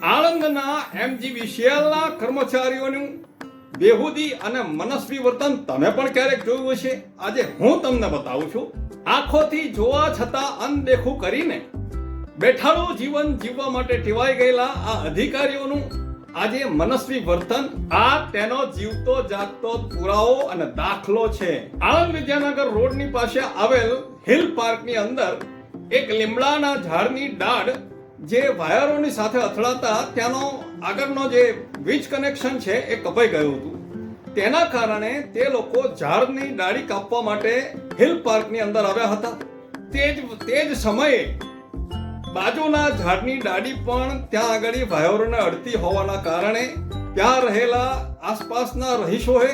આણંદના MGVCLના કર્મચારીઓનું બેહુદી અને મનસ્વી વર્તન તમે પણ ક્યારેક જોયું હશે. આજે હું તમને બતાવું છું. આંખોથી જોવા છતાં અનદેખું કરીને બેઠાડું જીવન જીવવા માટે ટેવાઈ ગયેલા આ અધિકારીઓનું આજે મનસ્વી વર્તન, આ તેનો જીવતો જાગતો પુરાવો અને દાખલો છે. આણંદ વિદ્યાનગર રોડની પાસે આવેલ હિલ પાર્કની અંદર એક લીમડાના ઝાડની ડાળ જે વાયરોની સાથે અથડાતા ત્યાંનો આગળનો જે વીજ કનેક્શન છે એ કપાઈ ગયું હતું. તેના કારણે તે લોકો ઝાડની ડાળી કાપવા માટે હિલ પાર્કની અંદર આવ્યા હતા. તે જ સમયે બાજુના ઝાડની ડાળી પણ ત્યાં આગળ વાયરોને અડતી હોવાના કારણે ત્યાં રહેલા આસપાસના રહીશોએ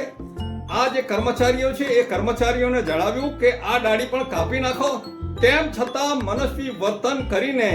આ જે કર્મચારીઓ છે એ કર્મચારીઓને જણાવ્યું કે આ ડાળી પણ કાપી નાખો. તેમ છતાં મનસ્વી વર્તન કરીને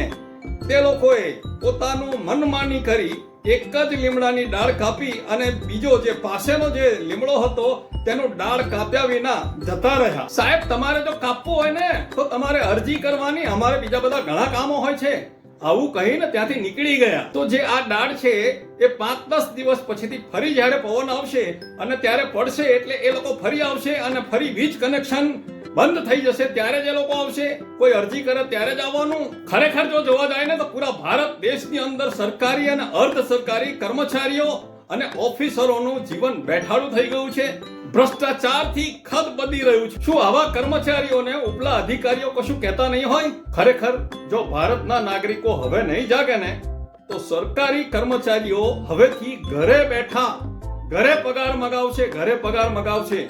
તે લોકોએ પોતાનું મનમાની કરી એક જ લીમડાની ડાળ કાપી અને બીજો જે પાસેનો જે લીમડો હતો તેનો ડાળ કાપ્યા વિના જતા રહ્યા. સાહેબ, તમારે જો કાપવું હોય ને તો તમારે અરજી કરવાની, અમારે બીજા બધા ઘણા કામો હોય છે, આવું કહીને ત્યાંથી નીકળી ગયા. તો જે આ ડાળ છે એ 5-10 દિવસ પછીથી ફરી જ્યારે પવન આવશે અને ત્યારે પડશે એટલે એ લોકો ફરી આવશે અને ફરી વીજ કનેક્શન બંધ થઈ જશે ત્યારે જે લોકો આવશે. કોઈ અરજી કરે ત્યારે જ આવવાનું. ખરેખર જો જોવા જાય ને તો પૂરા ભારત દેશની અંદર સરકારી અને અર્ધ સરકારી કર્મચારીઓ અને ઓફિસરોનું જીવન બેઠાડું થઈ ગયું છે. ભ્રષ્ટાચારથી ખદબદી રહ્યું છે. શું આવા કર્મચારીઓને ઉપલા અધિકારીઓ કશું કહેતા નહીં હોય? ખરેખર જો ભારતના નાગરિકો હવે નહીં જાગે ને તો સરકારી કર્મચારીઓ હવેથી ઘરે બેઠા ઘરે પગાર મગાવશે.